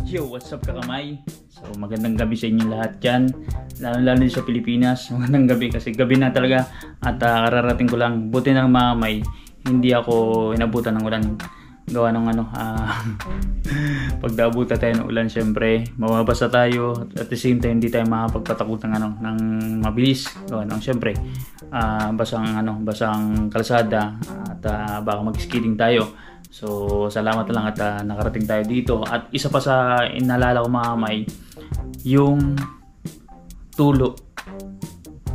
Yo, what's up kakamay? So magandang gabi sa inyo lahat dyan, lalo sa Pilipinas. Magandang gabi kasi gabi na talaga at kararating ko lang. Buti na lang mamay, hindi ako inabutan ng ulan. Gawa ng pag naabutan tayo ng ulan, syempre mababasa tayo at the same time hindi tayo makapagpatakot ng mabilis. Gawa ng syempre basang kalsada at baka mag-skidding tayo. So salamat lang at nakarating tayo dito. At isa pa sa inalala ko mga kamay, yung tulo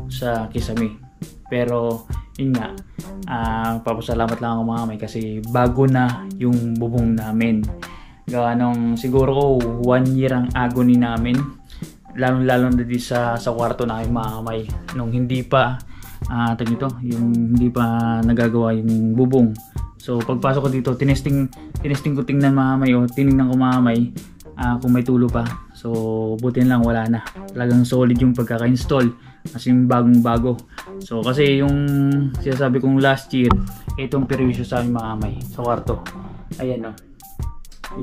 sa Kisame. Pero yun nga, papasalamat lang ako mga kamay kasi bago na yung bubong namin. Gawa nung siguro ko 1 year ang agony namin, lalo na di sa kwarto na mga kamay, nung hindi pa yung hindi pa nagagawa yung bubong. So pagpasok ko dito, tinesting ko, tingnan mamay, tinignan ko mamay kung may tulo pa. So buti lang wala na. Talagang solid yung pagkaka-install, kasi bagong bago. So kasi yung sinasabi kong last year, itong perwisyo sa aming mamay sa kwarto. Ayan o.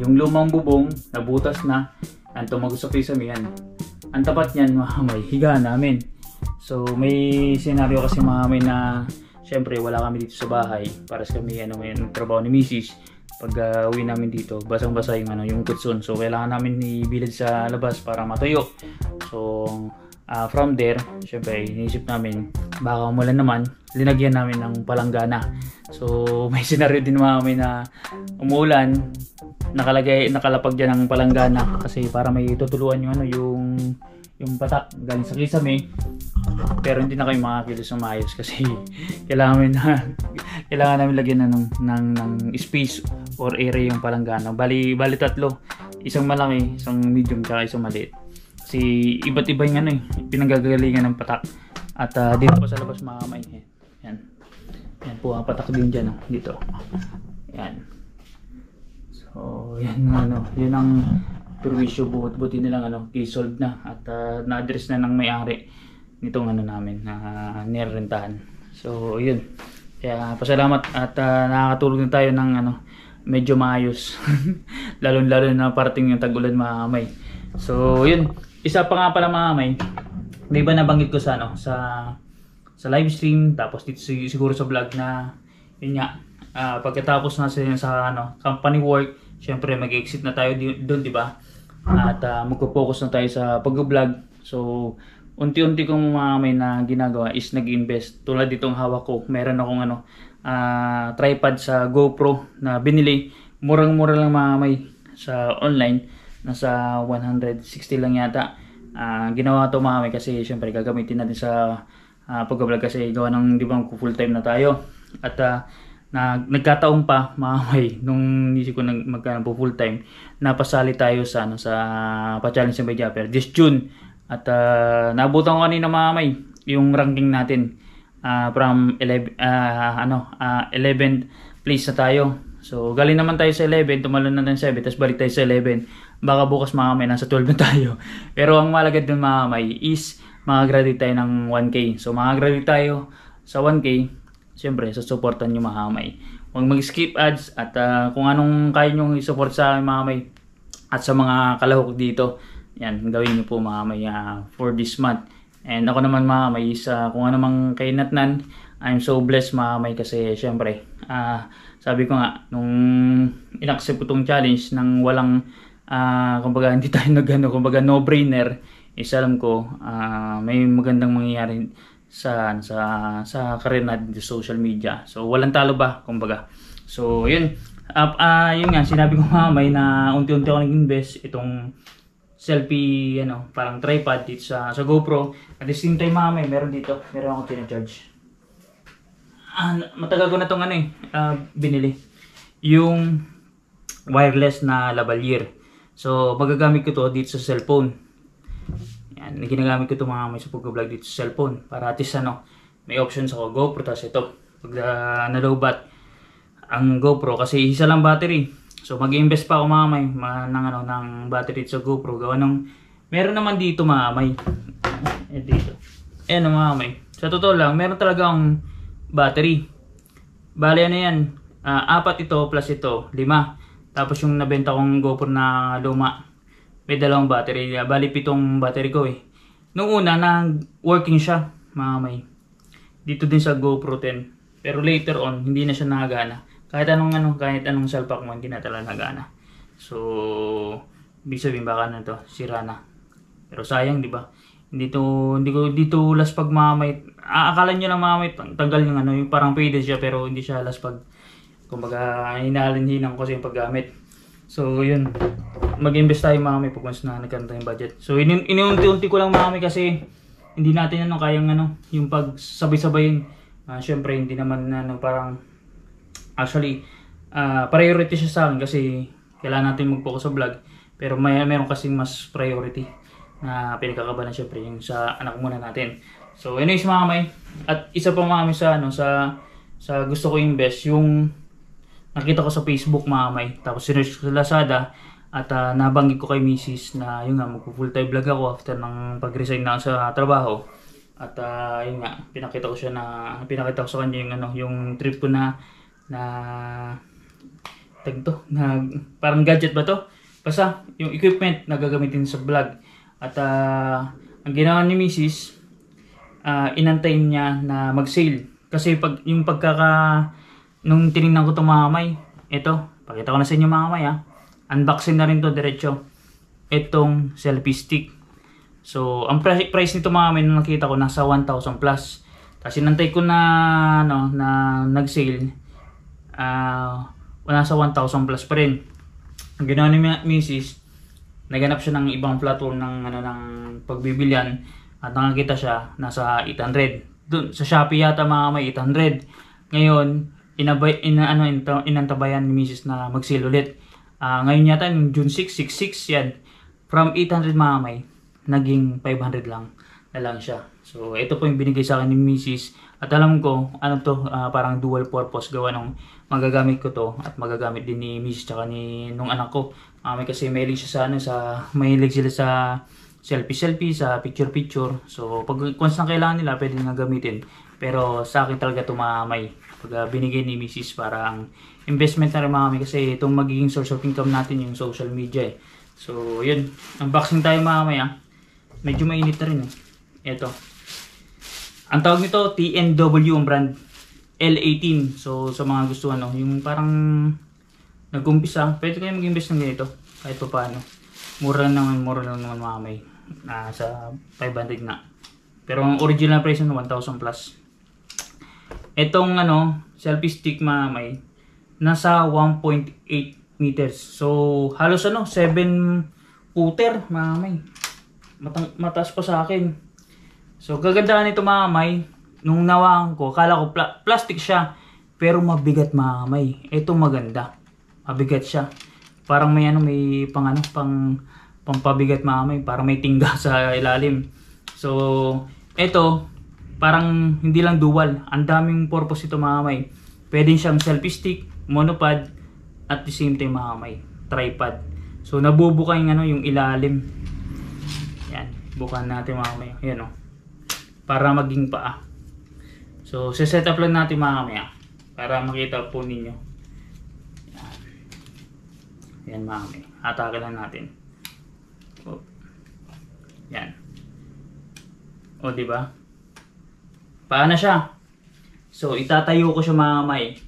Yung lumang bubong, nabutas na. Ang tumagos sa Kisame yan. Ang tapat niyan mamay, higa namin. So may senaryo kasi mamay na siyempre wala kami dito sa bahay, para sa kami may trabaho ni Mrs. Pag uwi namin dito, basang-basa yung kutson. So kailangan namin ibilad sa labas para matuyo. So from there, siyempre iniisip namin baka umulan naman, linagyan namin ng palanggana. So may senaryo din namin na umuulan, nakalapag dyan ng palanggana kasi para may tutuluan yung patak galing sa Kisame. Pero hindi na kayo makakilos ng maayos kasi kailangan namin lagyan ng space or area yung palanggana. Bali tatlo, isang malaki, isang medium, tsaka isang maliit. Kasi iba't iba yung pinanggagalingan ng patak. At dito pa sa labas mga kamay, yan po ang patak din dyan, dito. Yan. So yan yun ang perwisyo. Buti nilang i-solve na at na-address na ng may-ari nitong namin na nirentahan. So yun, kaya pasalamat at nakakatulog na tayo ng medyo maayos. lalo na parating yung tag-ulan mga kamay. So yun, isa pa nga pala mga kamay, di ba nabanggit ko sa live stream, tapos dito siguro sa vlog na yun nga, pagkatapos na sa company work, syempre mag-exit na tayo doon, di ba? At magpo-focus na tayo sa pag-vlog. So unti-unti kong may na ginagawa is nag-invest. Tulad ditong hawak ko, meron akong tripod sa GoPro na binili. Murang-mura lang may sa online. Nasa 160 lang yata. Ginawa ito may kasi syempre gagamitin natin sa pag-vlog kasi gawa ng di ba full time na tayo. At nagkataon pa may nung isip ko magkano po full time, napasali tayo sa pa-challenge sa Mediaper this June. At naabutan ko kanina mamay yung ranking natin from 11th place na tayo. So galing naman tayo sa 11, tumalon na ng 7, tapos balik tayo sa 11. Baka bukas mamay nasa 12 na tayo. Pero ang malagad dun mamay is makagraduate tayo ng 1K. So makagraduate tayo sa 1K, siyempre sa supportan nyo mamay. Huwag mag-skip ads at kung anong kaya nyo i-support sa akin mamay at sa mga kalahok dito, yan, gawin niyo po mga may for this month. And ako naman mga may kung ano mang kainatnan, I'm so blessed mga may kasi syempre sabi ko nga nung inaccept ko tong challenge nang walang kumbaga hindi tayo kumbaga no brainer, is alam ko may magandang mangyayari sa career natin sa social media. So walang talo ba kumbaga. So yun, yun nga sinabi ko mga may na unti-unti ako nag-invest itong selfie parang tripod dito sa GoPro. At the same time meron akong tina-charge. Matagal ko na tong binili yung wireless na lavalier. So magagamit ko to dito sa cellphone. Yan, ginagamit ko to mga sa pag-vlog dito sa cellphone para at least may options ako GoPro. Tapos ito pag nalobat ang GoPro kasi isa lang battery. So mag-invest pa ako ng battery sa GoPro. Gawa meron naman dito dito. Ayan sa totoo lang, meron talagang battery. Bale yan. 4 ito plus ito, 5. Tapos yung nabenta kong GoPro na luma, may dalawang battery. Bali 7 battery ko eh. Nung una, working siya, mga may. Dito din sa GoPro 10. Pero later on, hindi na siya nagana. Kahit anong salpak mo, hindi na talaga nagana. So, ibig sabihin baka na to, sira na. Pero sayang, di ba? Hindi ko dito laspag mamay. Akala niyo lang mamay tanggal yung yung parang faded siya pero hindi siya laspag. Kumbaga hinahalin-hinang ko sa yung paggamit. So yun. Mag-invest tayo mamay pag once na nagkanta yung budget. So inunti-unti ko lang mamay kasi hindi natin kayang yung pag sabay-sabayin. Syempre hindi naman parang actually priority siya sa akin kasi kailangan natin mag-focus sa vlog. Pero meron kasing mas priority na pinagkakabalan syempre yung sa anak muna natin. So anyways mga kamay, at isa pa mga kamay sa gusto ko invest yung nakita ko sa Facebook mga kamay, tapos sinerch ko sa Lazada at nabanggit ko kay Mrs. na yun nga magpo full time vlog ako after ng pag-resign na sa trabaho. At yun nga pinakita ko sa kanya yung trip ko na parang gadget ba to? Basta yung equipment na gagamitin sa vlog. At ang ginawa ni Mrs. Inantayin niya na mag-sale. Kasi nung tinignan ko itong mga kamay, ito, pakita ko na sa inyo mga kamay unboxing na rin to diretso. Itong selfie stick. So, ang price nito mga kamay nung nakita ko nasa 1,000 plus. Tapos inantay ko na nag-sale. Nasa 1,000 plus pa rin. Ang ginawa ni Mrs. Naganap siya ng ibang platform ng pagbibilian at nakakita siya nasa 800. Doon sa Shopee yata mga may 800. Ngayon, inantabayan ni Mrs. na mag-sale ulit. Ngayon yata yung June 6, 66 yan. From 800 mga may, naging 500 lang na lang siya. So, ito po yung binigay sa akin ni Mrs. At alam ko, parang dual purpose gawa nung magagamit ko to at magagamit din ni Mrs. tsaka nung anak ko. Kasi mahilig siya mahilig sila sa selfie, sa picture. So, pag once na kailangan nila, pwede nga gamitin. Pero sa akin talaga ito mamay. Pag binigay ni Mrs. parang investment na rin mamay kasi itong magiging source of income natin yung social media eh. So, yun. Unboxing tayo mamay Medyo mainit na rin Ito. Ang tawag nito, TNW ang brand. L18. So, sa mga gusto yung parang nag-umpisa, pwede kayo mag-invest ng ganito. Kahit pa paano. Mura lang naman mamay. Sa 500 nga. Pero ang original price 1,000 plus. Itong selfie stick mamay, nasa 1.8 meters. So, halos 7 footer mamay. Mataas pa sa akin. So, kagandahan nito mamay. Nung nawaan ko, kala ko plastic siya. Pero mabigat mamay. Ito maganda. Mabigat siya. Parang may pampabigat mamay. Parang may tingga sa ilalim. So, ito, parang hindi lang dual. Ang daming purpose ito mamay. Pwede siyang selfie stick, monopod, at the same time mamay, tripod. So, nabubuka yung ilalim. Yan. Bukan natin mamay. Yan para maging paa. So, set up lang natin mamaya para makita po ninyo. Yan mamaya. Atake lang natin. Yan. Diba? Paa na siya. So, itatayo ko siya mamay.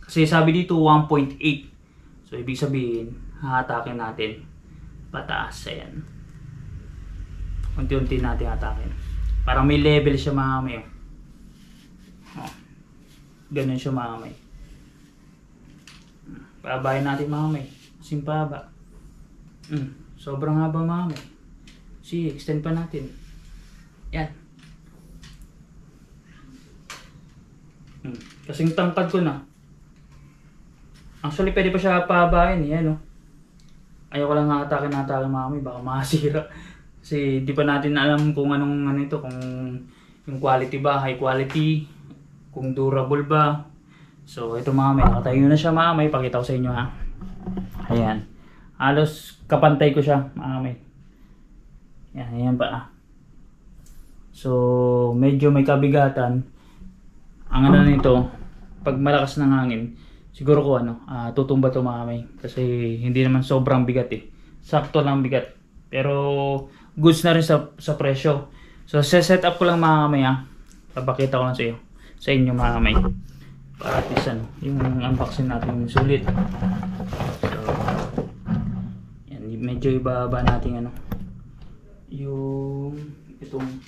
Kasi sabi dito 1.8. So, ibig sabihin, hahatakin natin pataas. Ayan. Unti-unti natin hatakin. Parang may level siya mamay. Ganun siya mamay. Pabayin natin mamay. Simpaba. Sobrang haba mamay. Sige, extend pa natin. Yan. Kasing tangkad ko na. Actually, pwede pa siya pabayin. Yan Ayaw ko lang hatakin mamay. Baka masira. Kasi di pa natin alam kung anong ito. Kung yung quality ba, high quality. Kung durable ba. So, ito mamay. Nakatayo na siya mamay. Pakita ko sa inyo Ayan. Halos kapantay ko siya mamay. Yan, ayan pa So, medyo may kabigatan. Ang nito, pag malakas ng hangin, siguro ko tutumba to mamay. Kasi hindi naman sobrang bigat Sakto lang bigat. Pero goods na rin sa presyo. So set up ko lang mga kamay ha. Papakita ko lang sa inyo mga kamay. Para at least yung unboxing natin yung sulit. So yan, medyo ibaba natin yung itong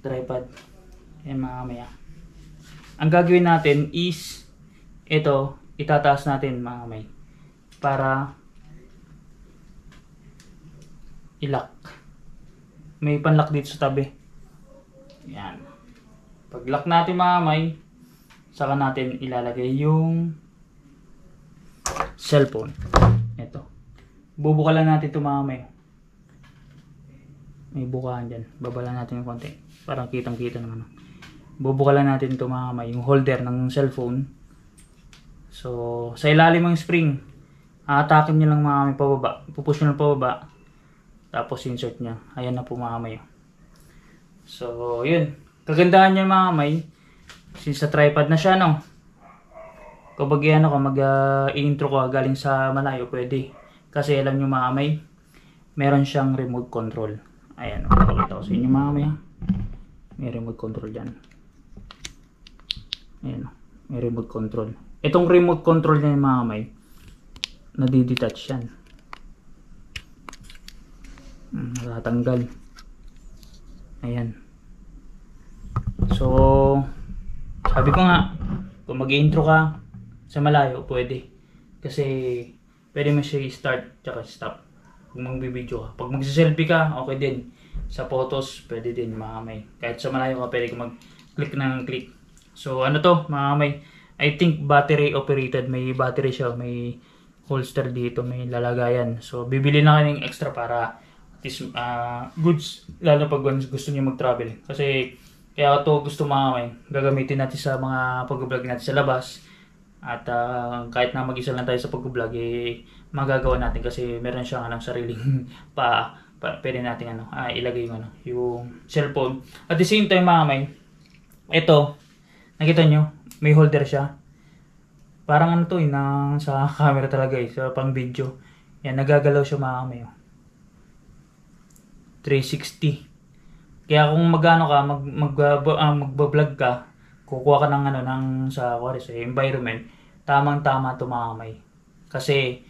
tripod. Yan mga kamay ha. Ang gagawin natin is ito, itataas natin mga kamay para i-lock. May panlock dito sa tabi. Yan. Pag lock natin mga kamay, saka natin ilalagay yung cellphone. Ito. Bubuka lang natin ito mga kamay. May bukaan dyan. Babala natin yung konti. Parang kitang-kita naman. Bubuka lang natin ito mga kamay. Yung holder ng cellphone. So, sa ilalim ng spring, aatakin nyo lang mga kamay pababa. Pupush nyo lang pababa. Tapos insert nyo. Ayan na po mga kamay. So, yun. Kagandahan niya mga kamay. Since sa tripod na siya, no? Kapag mag-i-intro ko galing sa malayo, pwede. Kasi alam nyo mga kamay, meron siyang remote control. Ayan, pakita ko sa inyo mga kamay. May remote control dyan. Ayan, may remote control. Itong remote control niya mga kamay, nadidetach yan. Natatanggal. Ayan. So, sabi ko nga, kung mag-intro ka sa malayo, pwede. Kasi, pwede mo siya i-start tsaka stop. Kung magbibideo ka. Pag magsiselfie ka, okay din. Sa photos, pwede din mga kamay. Kahit sa malayo ka, pwede ka mag-click ng click. So, ano to, mga kamay? I think battery operated. May battery siya. May holster dito. May lalagayan. So, bibili na kayo ng extra para at least, goods. Lalo pag gusto niyo mag-travel. Kasi, kaya ito gusto mga kamay. Gagamitin natin sa mga pag-vlog natin sa labas. At kahit na mag-isa lang tayo sa pag-vlog, magagawa natin kasi meron siyang sariling pwede natin ilagay yung cellphone. At the same time mga kamay, ito, nakita nyo, may holder siya. Parang sa camera talaga sa pang video. Yan, nagagalaw siya mga kamay. 360. Kaya kung magbablog ka, kukuha ka ng sa environment, tamang-tama ito mga kamay. Kasi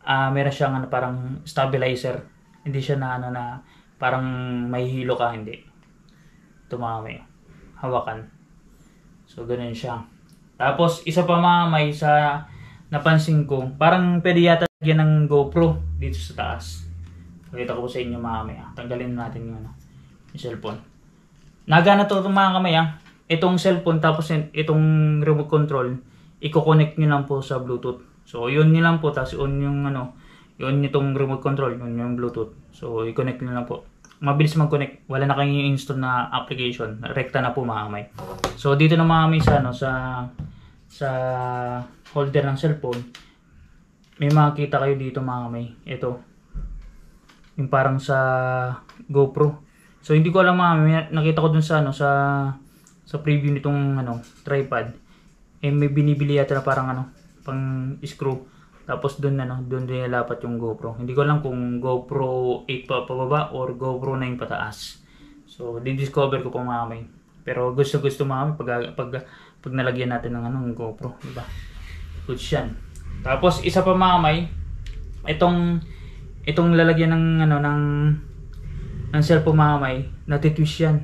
meron siyang parang stabilizer. Hindi siya na parang may hilo ka, hindi. Ito mga kamay. Hawakan. So ganun siya. Tapos isa pa mga kamay sa napansin ko, parang pwede yata lagyan ng GoPro dito sa taas. Pakita ko sa inyo mga kamay. Tanggalin natin yung cellphone. Nagana to mga kamay itong cellphone tapos itong remote control, i-connect nyo lang po sa Bluetooth. So yun nyo lang po, tapos on yung yun itong remote control, yun yung Bluetooth. So i-connect nyo lang po. Mabilis mag-connect. Wala na kayong install na application. Rekta na po mga kamay. So dito na mga kamay sa holder ng cellphone, may makikita kayo dito mga kamay. Ito. Yung parang sa GoPro. So hindi ko alam mga kamay, nakita ko dun sa preview nitong tripod. May binibili yata na parang pang screw. Tapos doon din nalapat yung GoPro. Hindi ko alam kung GoPro 8 pa pababa or GoPro 9 pataas. So di-discover ko pa mga kamay. Pero gusto mga kamay pag nalagyan natin ng GoPro, di ba? Good yan. Tapos isa pa mga kamay, itong lalagyan ng cellphone mga kamay, natitwist yan.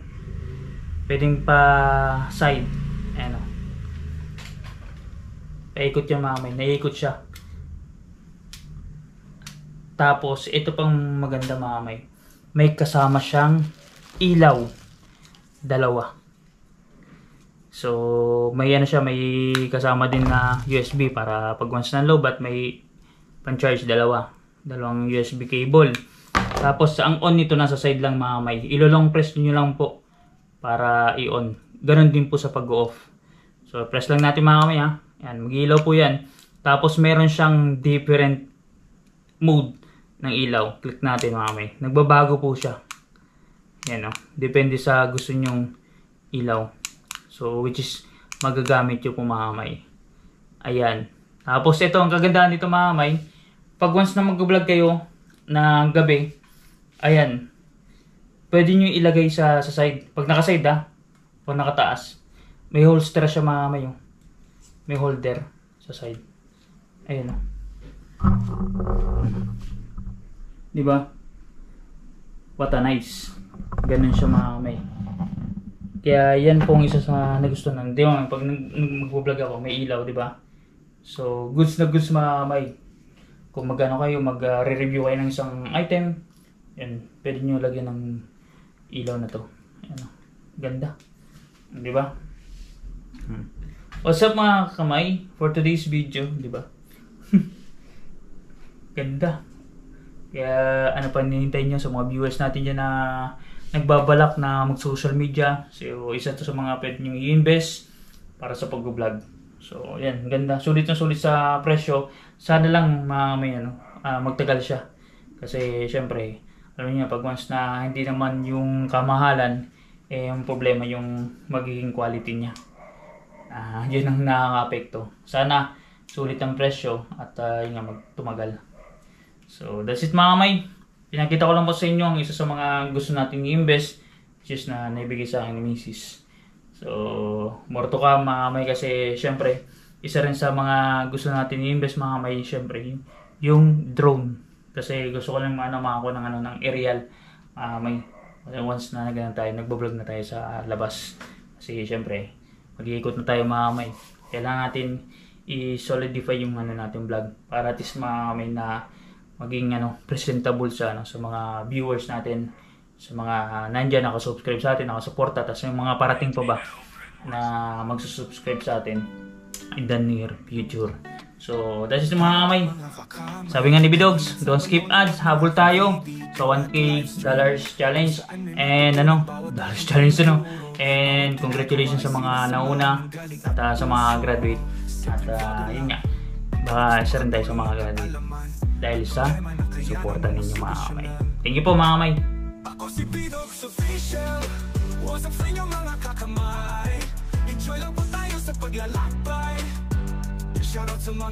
Pwedeng pa side. Paikot yan mga kamay. Naiikot siya. Tapos ito pang maganda mga kamay. May kasama siyang ilaw. Dalawa. So may may kasama din na USB para pag once na low bat may pan-charge dalawang USB cable. Tapos ang on nito nasa side lang mga kamay. Ilo-long press niyo lang po para i-on. Ganon din po sa pag-off. So press lang natin mga kamay Yan, mag-ilaw po yan. Tapos meron siyang different mode ng ilaw. Click natin mga kamay. Nagbabago po siya. Yan depende sa gusto nyong ilaw. So which is magagamit nyo po mga kamay. Ayan. Tapos ito ang kagandahan dito mga kamay. pag once na mag-vlog kayo na gabi, ayan, pwede nyo ilagay sa side. Pag naka-side pag nakataas, may holster siya mamayo. May holder sa side. Ayan o. Diba? What a nice. Ganun siya mamay. Kaya yan pong isa sa nagustuhan. Di ba, pag mag-vlog ako, may ilaw, di ba? So, goods na goods mamay. Kung magano kayo, mag-re-review kayo ng isang item, yan, pwede nyo lagyan ng ilaw na to. Ayan, ganda. Di ba? What's up mga kamay? For today's video, di ba? Ganda. Kaya ano pa hinihintay nyo sa mga viewers natin dyan na nagbabalak na mag-social media. So, isa to sa mga pwede nyo i-invest para sa pag-vlog. So, yan, ganda. Sulit na sulit sa presyo. Sana lang may magtagal siya. Kasi, syempre, alam niyo, pag once na hindi naman yung kamahalan, yung problema yung magiging quality niya. Yun ang nakaka-apekto. Sana, sulit ang presyo at yun nga, tumagal. So, that's it mga kamay. Pinakita ko lang po sa inyo ang isa sa mga gusto natin i-invest, which is na naibigay sa akin ni Mrs. So, more to come mga kamay kasi syempre, isa rin sa mga gusto natin i-invest mga kamay, syempre, yung drone. Kasi gusto ko lang makakuha ng aerial may once na nagbo-vlog na tayo sa labas. Kasi syempre, mag-iikot na tayo mga kamay. Kailangan natin i-solidify yung natin vlog para at least mga kamay na maging presentable sa mga viewers natin, sa mga nandiyan nakasubscribe sa atin, nakasuporta, tapos yung mga parating pa ba na magsusubscribe sa atin in the near future. So, that's it mga kamay. Sabi nga ni Bidogs, don't skip ads, habol tayo sa 1K dollars challenge and dollars challenge and congratulations sa mga nauna at sa mga graduate at yun nga, baka isa rin tayo sa mga graduate dahil sa suporta ninyo mga kamay. Thank you po mga kamay. Ako si Bidogs Official, wasap sa inyo mga kakamay. Enjoy lang po tayo sa paglalakbay. Shoutout sa mga